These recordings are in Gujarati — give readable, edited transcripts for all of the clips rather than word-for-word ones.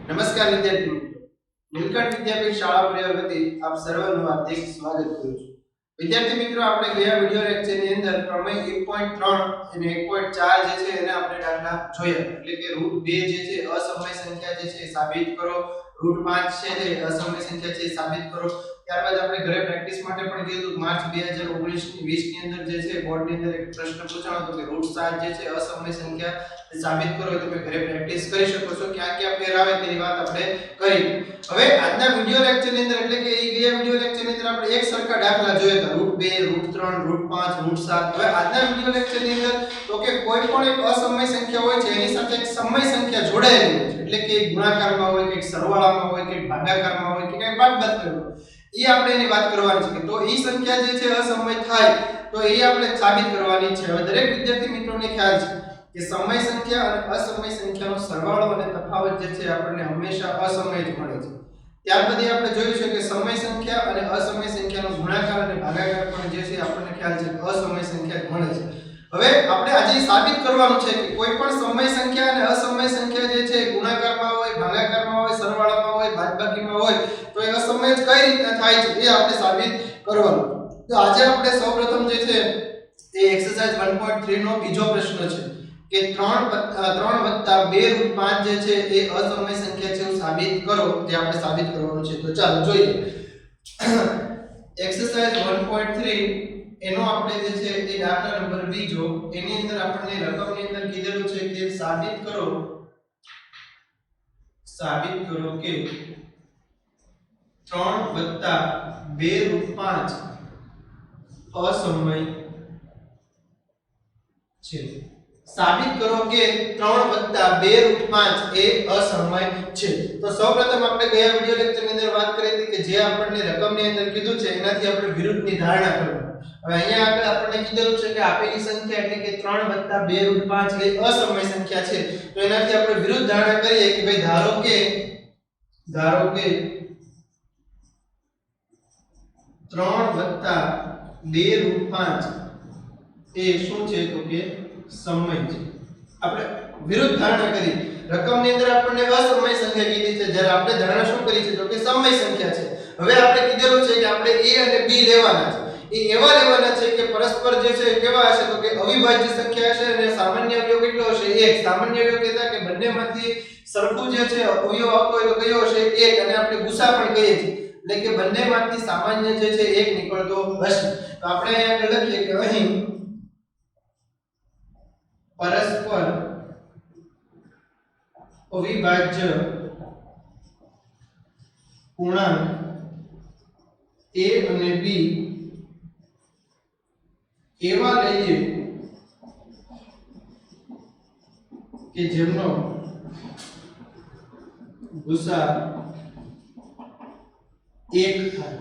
નમસ્કાર વિદ્યાર્થી મિત્રો, નીલકંઠ વિદ્યાપીઠ શાળા પરિવાર વતી આપ સર્વનું હાર્દિક સ્વાગત કરું છું. વિદ્યાર્થી મિત્રો, આપણે ગયા વિડિયો લેક્ચરની અંદર પ્રમેય 1.3 અને 1.4 જે છે એને આપણે દાખલા જોયા. એટલે કે √2 જે છે અસમય સંખ્યા જે છે એ સાબિત કરો, √5 છે તે અસમય સંખ્યા છે એ સાબિત કરો. ત્યારબાદ આપણે ઘરે પ્રેક્ટિસ માટે પણ કીધું માર્ચ 2019 ની 20 ની અંદર જે છે બોર્ડ ની અંદર એક પ્રશ્ન પૂછાણો હતો કે √7 જે છે અસમય સંખ્યા સાબિત કરો. તમે ઘરે પ્રેક્ટિસ કરી શકો છો. ક્યાં ક્યાં ફેર આવે તેની વાત આપણે કરી. હવે આજના વિડિયો લેક્ચર ની અંદર એટલે કે એ ગયા વિડિયો લેક્ચર ની અંદર આપણે એક સરખા દાખલા જોયા હતા √2 √3 √5 √7. હવે આજના વિડિયો લેક્ચર ની અંદર તો કે કોઈ પણ એક અસમય સંખ્યા હોય છે એની સાથે એક સમય સંખ્યા જોડાયેલી હોય છે. એટલે કે ગુણાકારમાં હોય કે સરવાળામાં હોય કે ભાગાકારમાં હોય કે કઈ બાદબાકીમાં હોય, એ આપણે એની વાત કરવાની છે. તો એ સંખ્યા જે છે અસમય થાય તો એ આપણે સાબિત કરવાની છે. હવે દરેક વિદ્યાર્થી મિત્રોને ખ્યાલ છે કે સમય સંખ્યા અને અસમય સંખ્યાનો સરવાળો અને તફાવત જે છે આપણને હંમેશા અસમય જ મળે છે. ત્યાર પછી આપણે જોયું છે કે સમય સંખ્યા અને અસમય સંખ્યાનો ગુણાકાર અને ભાગાકાર પણ જે છે આપણને ખ્યાલ છે અસમય સંખ્યા જ મળે છે. હવે આપણે આજે સાબિત કરવાનું છે કે કોઈ પણ સમય સંખ્યા અને અસમય સંખ્યા જે છે ગુણાકારમાં હોય, ભાગાકારમાં હોય, સરવાળામાં હોય, બાદબાકીમાં હોય તો એ અસમય જ કઈ રીતના થાય છે એ આપણે સાબિત કરવાનું. તો આજે આપણે સૌપ્રથમ જે છે એ એક્સરસાઇઝ 1.3 નો બીજો પ્રશ્ન છે કે 3 + 2 √5 જે છે એ અસમય સંખ્યા છે એવું સાબિત કરો. જે આપણે સાબિત કરવાનું છે. તો ચાલો જોઈએ. એક્સરસાઇઝ 1.3 એનો આપણે જે છે એ દાખલા નંબર બીજો, એની અંદર આપણને રકમની અંદર કીધેલું છે કે સાબિત કરો કે 3 + 2 √5 અસમય છે. સાબિત કરો કે 3 + 2 √5 એ અસમય છે. તો સૌપ્રથમ આપણે ગયા વિડિયો લેક્ચરની અંદર વાત કરી હતી કે જે આપણને રકમની અંદર કીધું છે એનાથી આપણે વિરુદ્ધની ધારણા કરવાની. હવે અહીંયા આગળ આપણને કીધેલું છે કે આપેલી સંખ્યા એટલે કે 3 + 2 √5 એ અસમય સંખ્યા છે. તો એનાથી આપણે વિરુદ્ધ ધારણા કરીએ કે ભાઈ ધારો કે 3 + 2 √5 એ શું છે તો કે સમય છે. આપણે વિરુદ્ધ ધારણા કરી. રકમની અંદર આપણને અસમય સંખ્યા કીધી છે, જ્યારે આપણે ધારણા શું કરી છે તો કે સમય સંખ્યા છે. હવે આપણે કીધેલું છે કે આપણે a અને b લેવાના છે. એ એવા લેવાના છે કે પરસ્પર જે છે કેવા હશે તો કે અવિભાજ્ય સંખ્યા હશે અને સામાન્ય અવયવ કેટલો હશે 1. સામાન્ય અવયવ કહેતા કે બંનેમાંથી સરખું જે છે અવયવ આવતો હોય તો કયો હશે 1. અને આપણે ગુસા પણ કહીએ છીએ. એટલે કે બંનેમાંથી સામાન્ય જે છે 1 નીકળતો હશે. તો આપણે અહીંયા લખીએ કે અહીં પરસ્પર અવિભાજ્ય પૂર્ણાંક a અને b એવા લઈએ કે જેમનો ગુસા 1 થાય.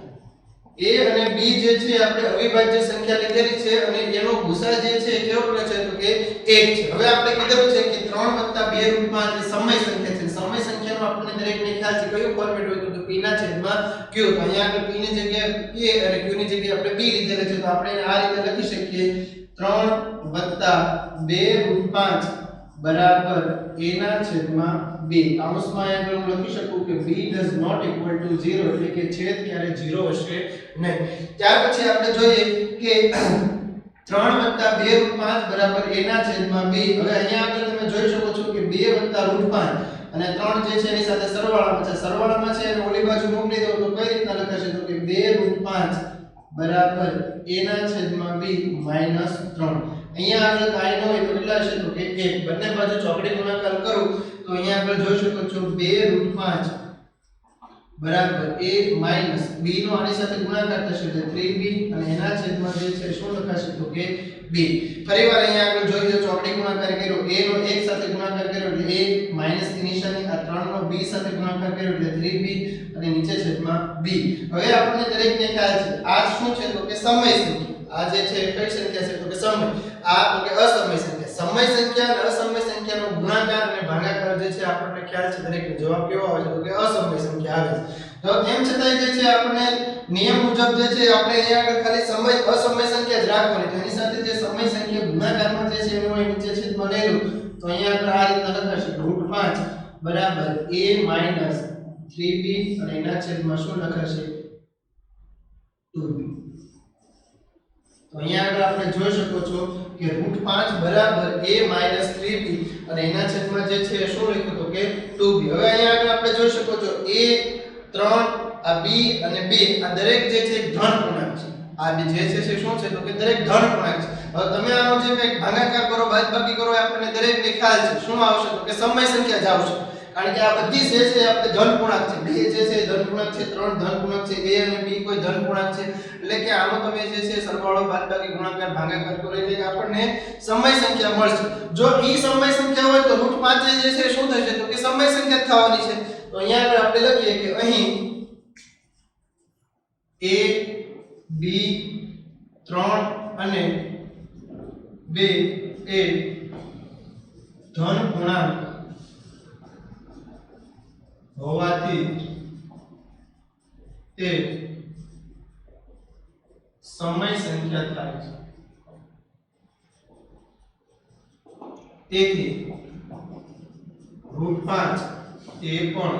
a અને b જે છે આપણે અવિભાજ્ય સંખ્યા લીધેલી છે અને એનો ગુસા જે છે કેવો છે તો કે 1 છે. હવે આપણે કીધું છે કે 3 + 2 √5 એ સમય સંખ્યા છે. સમય સંખ્યાનો આપણને દરેકને ખ્યાલ છે કયું ફોર્મેટ હોય તો p ના છેદમાં q. તો અહીંયા આગળ p ની જગ્યાએ a અને q ની જગ્યાએ આપણે b લીધેલા છે. તો આપણે આ રીતે લખી શકીએ 3 + 2 √5 બરાબર a ના છેદમાં 2. કૌંસમાં આગળ હું લખી શકું કે b does not equal to 0 એટલે કે છેદ ક્યારે 0 હશે નહીં. ત્યાર પછી આપણે જોઈએ કે 3 + 2 √5 બરાબર a ના છેદમાં 2. હવે અહીંયા આગળ તમે જોઈ શકો છો કે 2 + √5 અને 3 જે છે એની સાથે સરવાળામાં છે. સરવાળામાં છે અને ઓલી બાજુ મોકલી દો તો કઈ રીતના લખાશે તો કે 2 √5 બરાબર a ના છેદમાં 2 - 3. અહીંયા આગળ કાઈ ન હોય તો કેટલા હશે તો કે 1. બંને બાજુ ચોકડી ગુણાકાર કરું તો અહીંયા આગળ જોઈ શકો છો 2 √5 બરાબર a માઈનસ b નો આની સાથે ગુણાકાર થશે એટલે 3b અને એના છેદમાં જે છે શું લખાશે તો કે b. ફરીવાર અહીંયા આગળ જોઈ લો ચોકડી ગુણાકાર કર્યો a નો 1 સાથે ગુણાકાર કર્યો એટલે a માઈનસ ની નિશાની, આ 3 નો b સાથે ગુણાકાર કર્યો એટલે 3b અને નીચે છેદમાં b. હવે આપણને દરેકને ખ્યાલ છે આ શું છે તો કે સમય સંખ્યા. આ જે છે કઈ સંખ્યા છે તો કે સમય. આ તો કે અસમય સંખ્યા. સમય સંખ્યા અને અસમય સંખ્યાનો ગુણાકાર અને ભાગાકાર જે છે આપણને ખ્યાલ છે દરેકનો જવાબ કેવો આવે છે તો કે અસમય સંખ્યા આવે છે. તો એમ છતાંય જે છે આપણે નિયમ મુજબ જે છે આપણે અહીંયા આગળ ખાલી સમય અસમય સંખ્યા જ રાખવાની. તો એની સાથે જે સમય સંખ્યા ગુણાકારમાં જે છે એનો નીચે છેદમાં લેલું તો અહીંયા આગળ આ રીતના લખાશે √5 બરાબર a માઈનસ 3b અને એના છેદમાં શું લખાશે 2b. તો અહીંયા આગળ આપણે જોઈ શકો છો કે √5 બરાબર a માઈનસ 3b અને એના છેદમાં જે છે શું લખ્યું તો કે 2b. હવે અહીંયા આગળ આપણે જોઈ શકો છો a 3 આ b અને 2 આ દરેક જે છે ધન પૂર્ણાંક છે. આ બે જે છે શું છે તો કે દરેક ધન પૂર્ણાંક છે. હવે તમે આનો જે કંઈક ભાગાકાર કરો બાદબાકી કરો આપણને દરેકને ખ્યાલ છે શું આવશે તો કે સમય સંખ્યા જ આવશે. કારણ કે આ બધી જે છે આપણે ધન પૂર્ણાંક છે. 2 જે છે ધન પૂર્ણાંક છે, 3 ધન પૂર્ણાંક છે, a અને b કોઈ ધન પૂર્ણાંક છે. એટલે કે આનો તમે જે છે સરવાળો બાદબાકી ગુણાકાર ભાગાકાર કરો એટલે કે આપણને સમય સંખ્યા મળશે. જો ઈ સમય સંખ્યા હોય તો √5 જે છે શું થશે તો કે સમય સંખ્યા જ થવાની છે. તો અહીંયા આગળ આપણે લખીએ કે અહીં a b 3 અને 2 એ ધન પૂર્ણાંક હોવાથી તે સમય સંખ્યા થાય છે. તેથી √5 એ પણ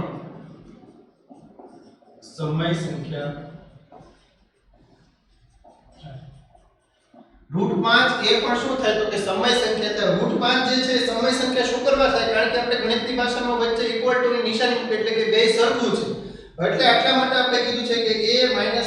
સમય સંખ્યા √5 એ પણ શું થાય તો કે સમય સંખ્યા થાય. √5 જે છે સમય સંખ્યા શું કરવા થાય કારણ કે આપણે ગણિતની ભાષામાં વચ્ચે ઇક્વલ ટુ ની નિશાની મૂકી એટલે કે બે સરખું છે. એટલે આટલા માટે આપણે કીધું છે કે a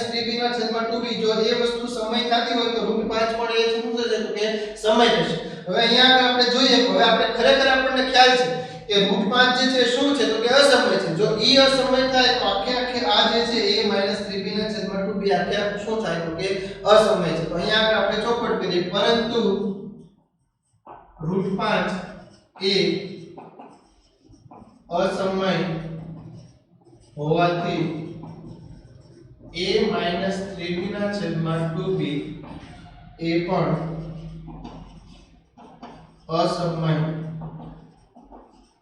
3b ના છેદમાં 2b જો એ વસ્તુ સમય થતી હોય તો √5 પણ એ શું થશે તો કે સમય થશે. હવે અહીંયા આગળ આપણે જોઈએ હવે આપણે ખરેખર આપણને ખ્યાલ છે કે √5 જે છે શું છે તો કે અસમય છે. જો ઈ અસમય થાય તો આખે આ જે છે a 3b ના છેદમાં 2b આખે શું થાય તો કે અસમય છે. તો અહીંયા આગળ આપણે ચોખવટ કરીએ પરંતુ √5 એ અસમય હોવાથી a 3b ના છેદમાં 2b એ પણ અસમય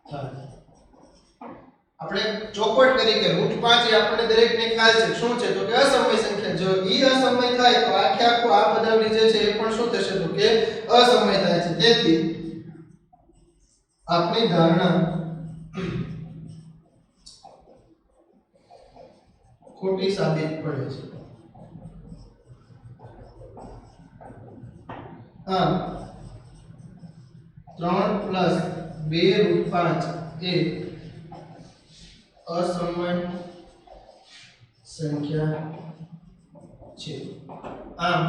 થાય. આપણે ચોખવટ કરી કે √5 એ આપણને દરેકને ખ્યાલ છે શું છે તો કે અસમય સંખ્યા. જો ઈ અસમય થાય તો આખે આખું આ પદાવલી જે છે એ પણ શું થશે તો કે અસમય થાય છે. તેથી આપણી ધારણા ખોટી સાબિત પડે છે. આમ 3 + 2 √5 એ અસમય સંખ્યા છે. આમ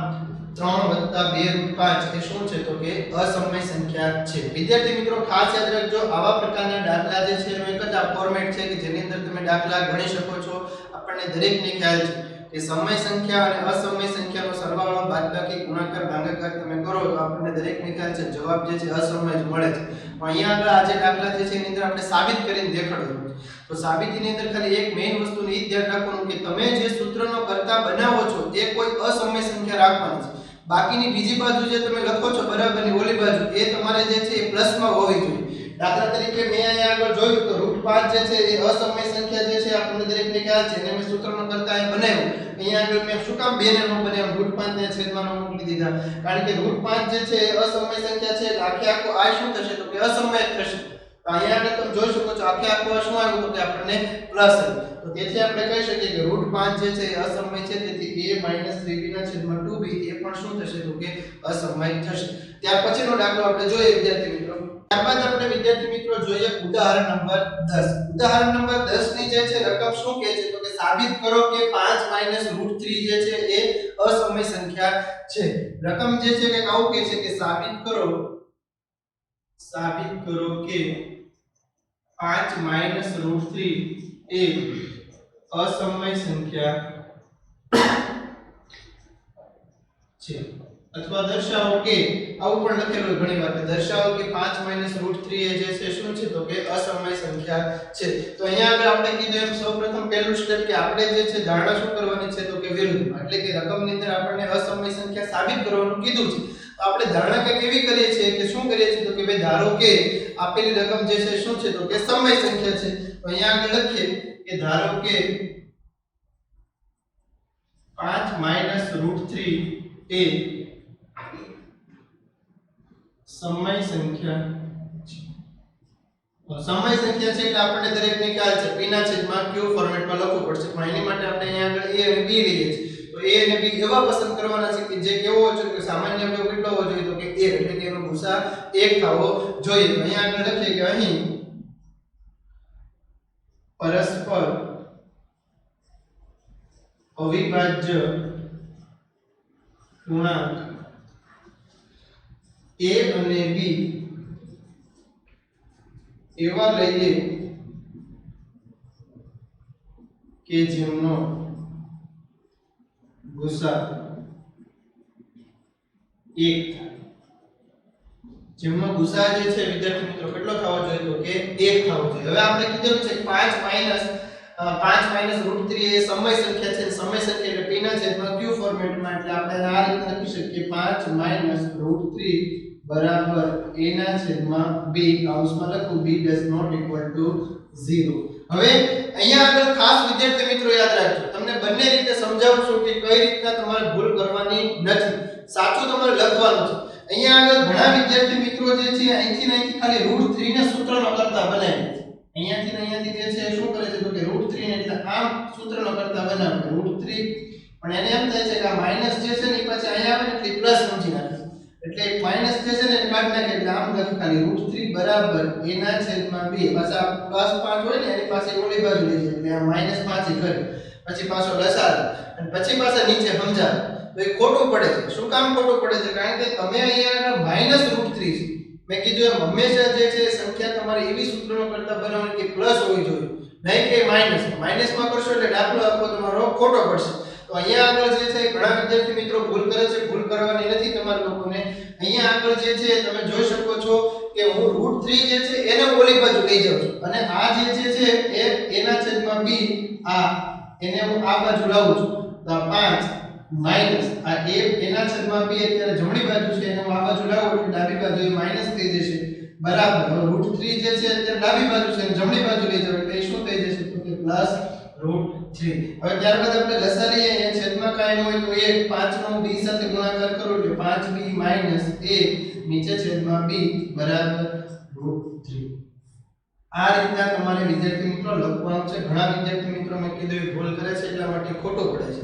3 + 2 √5 એ શું છે તો કે અસમય સંખ્યા છે. વિદ્યાર્થી મિત્રો ખાસ યાદ રાખજો આવા પ્રકારના દાખલા જે છે એનો એક જ આ ફોર્મેટ છે કે જેની અંદર તમે દાખલા ગણી શકો છો. આપણને દરેકને ખ્યાલ છે કે સમય સંખ્યા અને અસમય સંખ્યાનો સરવાળો બાદબાકી ગુણાકાર ભાગાકાર તમે કરો તો આપણને દરેકને ખ્યાલ છે જવાબ જે છે અસમય જ મળે છે. પણ અહીંયા આગળ આ જે દાખલા જે છે એની અંદર આપણે સાબિત કરીને દેખાડવું છે. તો સાબિતીની અંદર ખાલી એક મેઈન વસ્તુને એ ધ્યાન રાખવાનું કે તમે જે સૂત્રનો કરતા બનાવો છો એ કોઈ અસમય સંખ્યા રાખવાની છે. બાકીની બીજી બાજુ જે તમે લખો છો બરાબરની ઓલી બાજુ એ તમારે જે છે એ પ્લસમાં હોવી જોઈએ. દાખલા તરીકે મેં અહીંયા આગળ જોયું તો √5 જે છે એ અસમય સંખ્યા જે છે આપણને દરેકને ખ્યાલ છે અને મેં સૂત્રનો કરતા એ બનાવ્યું. અહીંયા આગળ મેં શું કામ 2 ને ન બનાવ્યું √5 ને છેદમાં ન મૂકી દીધા કારણ કે √5 જે છે એ અસમય સંખ્યા છે એટલે આખે આખો આ શું થશે તો કે અસમય થશે. તો અહીંયા આગળ તમે જોઈ શકો છો આખે આખો શું આવ્યું તો કે આપણને પ્લસ આવ્યું. તો તેથી આપણે કહી શકીએ કે √5 જે છે એ અસમય છે. તેથી a 3b ના છેદમાં 2b એ પણ શું થશે તો કે અસમય થશે. ત્યાર પછીનો દાખલો આપણે જોઈએ વિદ્યાર્થી મિત્રો. ત્યારબાદ આપણે વિદ્યાર્થી મિત્રો જોઈએ ઉદાહરણ નંબર 10. ઉદાહરણ નંબર 10 ની જે છે રકમ શું કહે છે તો કે સાબિત કરો કે 5 - √3 જે છે એ અસમય સંખ્યા છે. રકમ જે છે કે આવું કહે છે કે સાબિત કરો કે 5 - √3 એ અસમય સંખ્યા છે. અથવા દર્શાવો કે આવું પણ લખેલું ઘણી વાર કે દર્શાવો કે 5 - √3 એ જે છે શું છે તો કે અસમય સંખ્યા છે. તો અહીંયા આગળ આપણે કીધું એમ સૌપ્રથમ પહેલું સ્ટેપ કે આપણે જે છે ધારણા શું કરવાની છે તો કે વિરુદ્ધ એટલે કે રકમની અંદર આપણને અસમય સંખ્યા સાબિત કરવાનું કીધું છે. તો આપણે ધારણા કઈ કેવી કરીએ છીએ કે શું કરીએ છીએ તો કે ભાઈ ધારો કે આપેલી રકમ જે છે શું છે તો કે સમય સંખ્યા છે. તો અહીંયા આગળ લખીએ કે ધારો કે 5 - √3 એ સમય સંખ્યા છે. સમય સંખ્યા છે એટલે આપણને દરેકને ખ્યાલ છે p ના છેદમાં q ફોર્મેટમાં લખવું પડશે પણ એની માટે આપણે અહીંયા આગળ a અને b લઈએ છીએ તો a અને b એવા પસંદ કરવાના છે કે જે કેવો હોય છે કે સામાન્ય અવયવ કેટલો હોવો જોઈએ તો કે 1 એટલે કે એનો ગુસા 1 થવો જોઈએ તો અહીંયા આગળ લખીએ કે અહીં પરસ્પર અવિભાજ્ય પૂર્ણાંક a અને b એવા લઈએ કે જેમનો ગુસા 1 થાય જેમનો ગુસા જે છે વિદ્યાર્થી મિત્રો કેટલો થવો જોઈએ તો કે 1 થવો જોઈએ હવે આપણે કીધું છે 5 માઈનસ √3 એ સમય સંખ્યા છે સમય સંખ્યા એટલે p ના છેદમાં q ફોર્મેટમાં એટલે આપણે આ રીતે લખી શકીએ 5 માઈનસ √3 બરાબર a ના છેદમાં b કૌંસમાં લખું b does not equal to 0 હવે અહીંયા આગળ ખાસ વિદ્યાર્થી મિત્રો યાદ રાખજો તમને બંને રીતે સમજાવું છું કે કઈ રીતના તમારે ભૂલ કરવાની નથી સાચું તમારે લખવાનું છે અહીંયા આગળ ઘણા વિદ્યાર્થી મિત્રો જે છે અહીંથી ખાલી √3 ને સૂત્રનો કરતા બનાવે અહીંયાથી જે છે શું કરે છે તો કે √3 ને એટલે આમ સૂત્રનો કરતા બનાવે √3 પણ એને એમ થાય છે કે આ માઈનસ જે છે ને એ પછી અહીંયા આવે ને એટલે પ્લસ સમજી નાખે એટલે માઈનસ જે છે ને એ કાઢી નાખે એટલે આમ લખી ખાલી √3 બરાબર a ના છેદમાં 2 પાછા પ્લસ 5 હોય ને એની પાસે ઓલી બાજુ લઈ જાય એટલે આ -5 કરે પછી પાછો લસાઅ અને પછી પાછા નીચે સમજાવે તો એ ખોટું પડે છે શું કામ ખોટું પડે છે કારણ કે તમે અહીંયા આગળ -√3 છે મેં કીધું એમ હંમેશા જે છે સંખ્યા તમારે એવી સૂત્રનો કરતા બનાવવાની કે પ્લસ હોવી જોઈએ નહીં કે માઈનસમાં કરશો એટલે દાખલો આપો તમારો ખોટો પડશે તો અહીંયા આગળ જે છે ઘણા વિદ્યાર્થી મિત્રો ભૂલ કરે છે ભૂલ કરવાની નથી તમારા લોકોને અહીંયા આગળ જે છે તમે જોઈ શકો છો કે હું √3 જે છે એને ઓલી બાજુ લઈ જાઉં છું અને આ જે છે એ a ના છેદમાં b આ એને હું આ બાજુ લાવું છું તો 5 માઈનસ આ a ના છેદમાં b અત્યારે જમણી બાજુ છે એને હું આ બાજુ લાવું એટલે ડાબી બાજુ એ માઈનસ થઈ જશે બરાબર હવે √3 જે છે અત્યારે ડાબી બાજુ છે જમણી બાજુ લઈ જાવ એટલે શું થઈ જશે તો કે પ્લસ √3 હવે ત્યારબાદ આપણે લસા લઈએ અહીંયા છેદમાં કાંઈ ન હોય તો 1 5 નો b સાથે ગુણાકાર કરો એટલે 5b - a નીચે છેદમાં b બરાબર √3 આ રીતના તમારે વિદ્યાર્થી મિત્રો લખવાનું છે ઘણા વિદ્યાર્થી મિત્રો મેં કીધું એ ભૂલ કરે છે એટલા માટે ખોટું પડે છે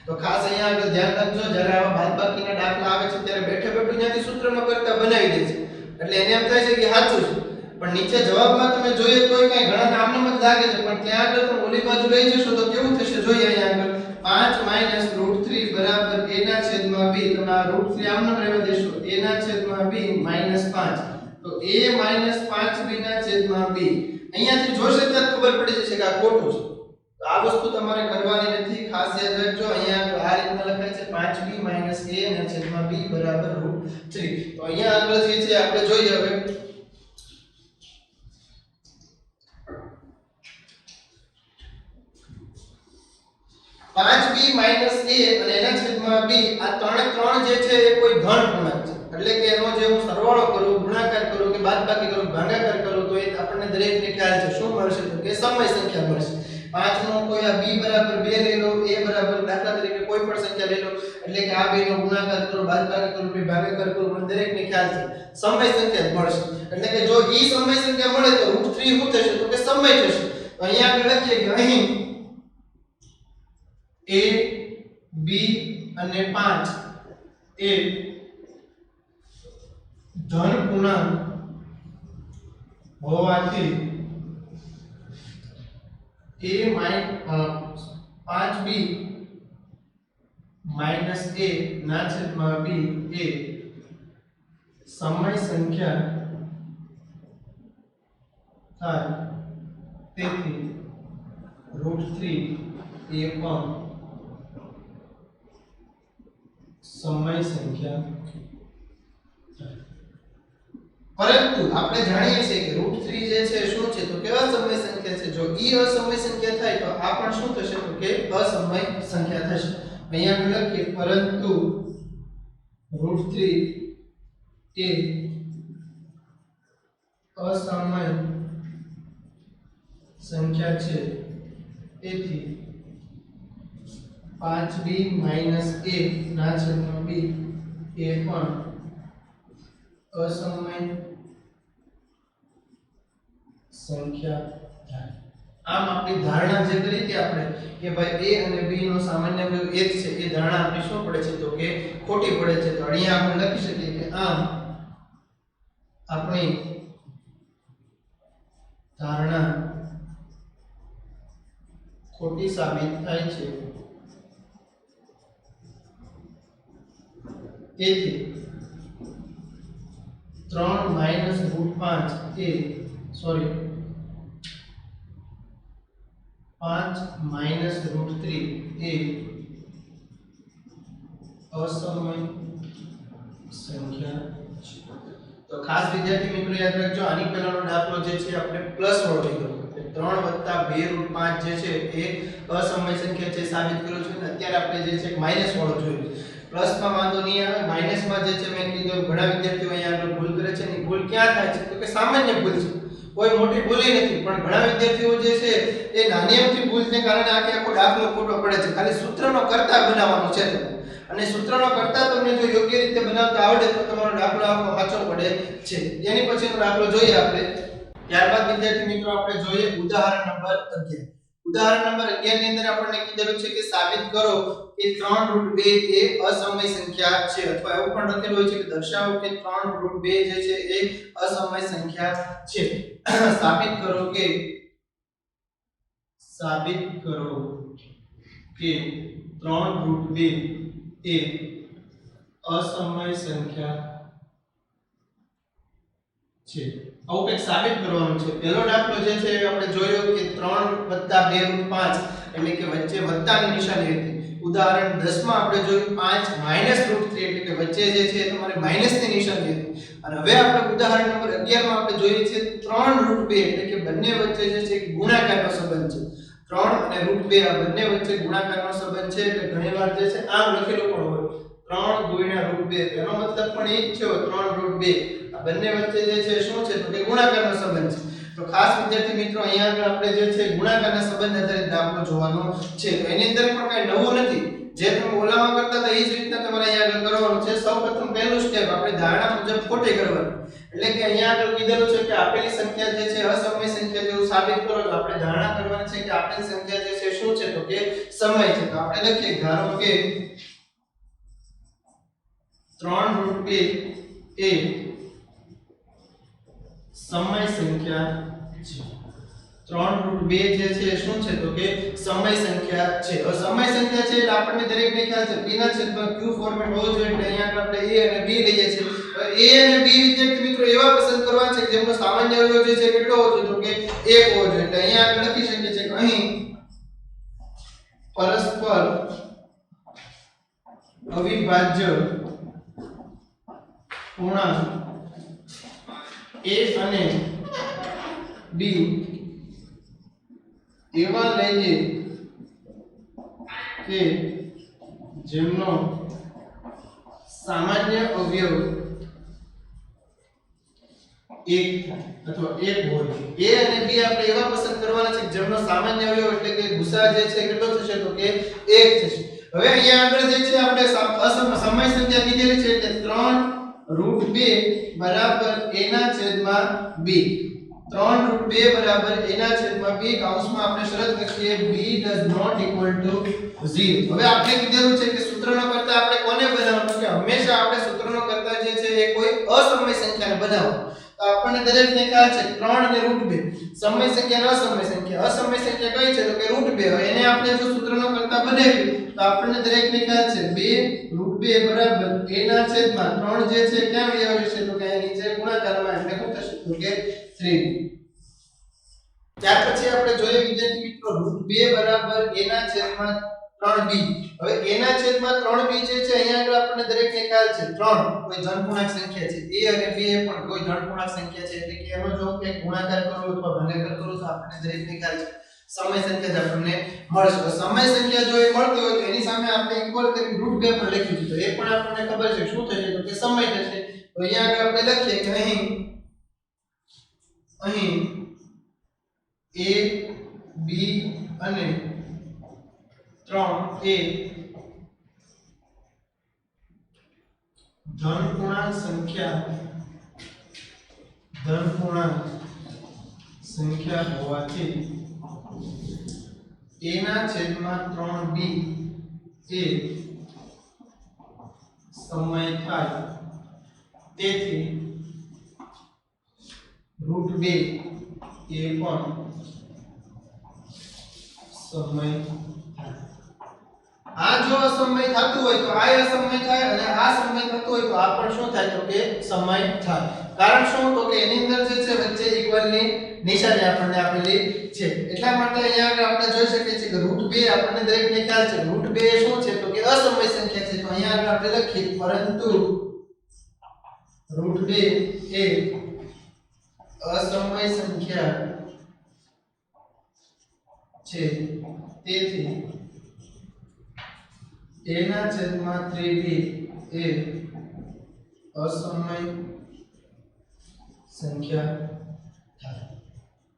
તો ખાસ અહીંયા આગળ ધ્યાન રાખજો જ્યારે આવા બાદબાકીના દાખલા આવે છે ત્યારે બેઠે બેઠું ત્યાંથી સૂત્રનો કરતા બનાવી દે છે એટલે એને એમ થાય છે કે સાચું છે પણ નીચે જવાબમાં તમે જોઈએ તોય કઈ ઘણા નામનામ જ લાગે છે પણ ત્યાં આગળ તમે ઓલી બાજુ લઈ જશો તો કેવું થશે જોઈએ અહીંયા આગળ 5 - √3 બરાબર a ના છેદમાં b તમે આ √3 આમને રહેવા દેશો a ના છેદમાં b -5 તો a -5b ના છેદમાં b અહીંયાથી જોશે ત્યારે ખબર પડી જશે કે આ ખોટું છે તો આ વસ્તુ તમારે કરવાની નથી ખાસ યાદ રાખજો અહીંયા આ રીતના લખાય છે 5b - a ના છેદમાં b બરાબર √3 તો અહીંયા આગળ જે છે આપણે જોઈએ હવે 5b - a અને એના છેદમાં b આ ત્રણ જે છે એ કોઈ ધન પૂર્ણાંક છે એટલે કે એનો જે હું સરવાળો કરું ગુણાકાર કરું કે બાદબાકી કરું ભાગાકાર કરું તો એ આપણને દરેકને ખ્યાલ છે શું મળશે તો કે સમય સંખ્યા મળશે 5 નો કોઈ આ b બરાબર 2 લઈ લો a બરાબર દાખલા તરીકે કોઈ પણ સંખ્યા લઈ લો એટલે કે આ બે નો ગુણાકાર કરો બાદબાકી કરો કે ભાગાકાર કરો પણ દરેકને ખ્યાલ છે સમય સંખ્યા મળશે એટલે કે જો ઈ સમય સંખ્યા મળે તો √3 શું થશે તો કે સમય થશે તો અહીંયા આપણે લખીએ કે અહીં a b અને 5 એ ધન પૂર્ણાંક હોવાથી a 5b - a ના છેદમાં b એ સમય સંખ્યા થાય તેથી √3 એ પણ સમય સંખ્યા પરંતુ આપણે જાણીએ છીએ કે √3 જે છે શું છે તો કેવા સમય સંખ્યા છે જો ઈ અસમય સંખ્યા થાય તો આ પણ શું થશે તો કે અસમય સંખ્યા થશે અહીંયા આપણે લખીએ પરંતુ √3 એ અસમય સંખ્યા છે તેથી 5b - a ના છેદમાં b એ પણ અસમય સંખ્યા થાય। આમ આપણી ધારણા જે કરી હતી આપણે કે ભાઈ a અને b નો સામાન્ય અવયવ 1 છે, એ ધારણા આપણી શું પડે છે તો કે ખોટી પડે છે। તો અહીંયા આપણે લખી શકીએ કે આમ આપણી ધારણા ખોટી સાબિત થાય છે। તેથી 3 -√5 એ સોરી 5 -√3 એ અસમય સંખ્યા છે। તો ખાસ વિદ્યાર્થી મિત્રો યાદ રાખજો, આની પહેલાનો દાખલો જે છે આપણે પ્લસ વાળો લીધો, 3 + 2√5 જે છે એ અસમય સંખ્યા છે સાબિત કર્યું છે, અને અત્યારે આપણે જે છે માઈનસ વાળો જોયું। પ્લસ માં વાંધો નહીં આવે, માઈનસ માં જે છે મેં કીધું ઘણા વિદ્યાર્થીઓ અહીંયા આગળ ભૂલ કરે છે, ની ભૂલ ક્યાં થાય છે તો કે સામાન્ય ભૂલ છે, કોઈ મોટી ભૂલ નથી, પણ ઘણા વિદ્યાર્થીઓ જે છે એ નાની અમથી ભૂલને કારણે આખો દાખલો ખોટો પડે છે। ખાલી સૂત્રનો કર્તા બનાવવાનો છે તમે, અને સૂત્રનો કર્તા તમને જો યોગ્ય રીતે બનાવતા આવડે તો તમારો દાખલો આખો સાચો પડે છે। એની પછીનો દાખલો જોઈએ આપણે। ત્યારબાદ વિદ્યાર્થી મિત્રો આપણે જોઈએ ઉદાહરણ નંબર 11। ઉદાહરણ નંબર 11 ની અંદર આપણને કીધેલું છે કે સાબિત કરો કે 3√2 એ અસમય સંખ્યા છે, અથવા એવું પણ લખેલું હોય છે કે દર્શાવો કે 3√2 જે છે એ અસમય સંખ્યા છે। સાબિત કરો કે 3√2 એ અસમય સંખ્યા છે। આવું કંઈક સાબિત કરવાનું છે। પહેલો દાખલો જે છે આપણે જોયો કે 3 + 2√5 એટલે કે વચ્ચે વત્તાની નિશાની હતી। ઉદાહરણ 10 માં આપણે જોયું 5 - √3 એટલે કે વચ્ચે જે છે તમારે માઈનસની નિશાની હતી। અને હવે આપણે ઉદાહરણ નંબર 11 માં આપણે જોઈએ છે 3√2 એટલે કે બંને વચ્ચે જે છે ગુણાકારનો સંબંધ છે। 3 અને √2 આ બંને વચ્ચે ગુણાકારનો સંબંધ છે, એટલે ઘણીવાર જે છે આમ લખેલું પણ હોય 3 * √2, એનો મતલબ પણ એ જ થયો 3√2 આ બંને વચ્ચે જે છે શું છે તો કે ગુણાકારનો સંબંધ છે। તો ખાસ વિદ્યાર્થી મિત્રો અહીંયા આગળ આપણે જે છે ગુણાકારના સંબંધ આધારિત દાખલો જોવાનો છે। તો એની અંદર પણ કઈ નવું નથી, જે તમે ઓલામાં કરતા હતા એ જ રીતના તમારે અહીંયા આગળ કરવાનું છે। સૌપ્રથમ પહેલું સ્ટેપ આપણે ધારણા મુજબ ખોટી કરવાની, એટલે કે અહીંયા આગળ કીધેલું છે કે આપેલી સંખ્યા જે છે અસમય સંખ્યા જેવું સાબિત કરો, તો આપણે ધારણા કરવાની છે કે આપેલી સંખ્યા જે છે શું છે તો કે સમય છે। તો આપણે લખીએ ધારો કે 3√2 એ સમય સંખ્યા છે। 3√2 જે છે શું છે તો કે સમય સંખ્યા છે। હવે સમય સંખ્યા છે એટલે આપણને દરેકને ખ્યાલ છે p ના છેદમાં q ફોર્મેટ હોવું જોઈએ, એટલે અહીંયા આપણે a અને b લઈએ છીએ। હવે a અને b વિદ્યાર્થી મિત્રો એવા પસંદ કરવા છે કે જેમનો સામાન્ય અવયવ જે છે કેટલો હોવો જોઈએ તો કે 1 હોવો જોઈએ। એટલે અહીંયા આપણે લખી શકીએ છીએ કે અહીં પરસ્પર અવિભાજ્ય પૂર્ણાંક a અને b એવા લઈએ કે જેમનો સામાન્ય અવયવ 1 અથવા 1 હોય। a અને b આપણે એવા પસંદ કરવાના છે કે જેમનો સામાન્ય અવયવ એટલે કે ગુસા જે છે કેટલો થશે તો કે 1 થશે। હવે અહીંયા આગળ જે છે આપણે સમય સંખ્યા કીધેલી છે એટલે 3√2 બરાબર a ના છેદમાં b। 3√2 બરાબર a ના છેદમાં b, કૌંસમાં આપણે શરત લખીએ b does not equal to 0। હવે આપણે કીધેલું છે કે સૂત્રનો કર્તા આપણે કોને બનાવવાનો કે હંમેશા આપણે સૂત્રનો કર્તા જે છે એ કોઈ અસમય સંખ્યાને બનાવવાનો। તો આપણને દરેકને ખ્યાલ છે 3 અને √2 સમય સંખ્યા અસમય સંખ્યા, અસમય સંખ્યા કઈ છે તો કે √2। હવે એને આપણે જો સૂત્રનો કર્તા બનાવ્યું તો આપણને દરેકને ખ્યાલ છે 2√2 બરાબર a ના છેદમાં 3 જે છે ક્યાં વહી જશે તો કે નીચે ગુણાકારમાં, એટલે શું થશે તો કે 3। ત્યાર પછી આપણે જોઈએ વિદ્યાર્થી મિત્રો √2 બરાબર a ના છેદમાં 3b। હવે a ના છેદમાં 3b જે છે અહીંયા આગળ આપણને દરેકને ખ્યાલ છે 3 કોઈ ધનપૂર્ણાંક સંખ્યા છે, a અને b એ પણ કોઈ ધનપૂર્ણાંક સંખ્યા છે, એટલે કે એનો જો કે ગુણાકાર કરો અથવા ભાગાકાર કરો તો આપણને દરેકને ખ્યાલ છે સમય સંખ્યા જ આપણને મળશે। તો સમય સંખ્યા જો એ મળતી હોય તો એની સામે આપણે ઇક્વલ કરી √2 પણ લખ્યું છે, તો એ પણ આપણને ખબર છે શું થશે તો કે સમય થશે। તો અહીંયા આગળ આપણે લખીએ કે અહીં a b અને 3 એ ધનપૂર્ણાંક સંખ્યા હોવાથી a ના છેદમાં 3b એ સમય થાય, તેથી √2 એ પણ સમય થાય. આ જો અસમય થતું હોય તો આ અસમય થાય અને આ સમય થતો હોય તો આ પણ શું થાય તો કે સમય થાય. કારણ શું તો કે એની અંદર જે છે વચ્ચે ઇક્વલ ની નિશાની આપણને આપેલી છે. એટલા માટે અહીંયા આગળ આપણે જોઈ શકીએ છીએ કે √2 આપણને દરેકને ખ્યાલ છે √2 એ શું છે તો કે અસમય સંખ્યા છે. તો અહીંયા આગળ આપણે લખીએ પરંતુ √2 એ અસમય સંખ્યા છે, તેથી a ના છેદમાં 3b એ અસમય સંખ્યા થાય.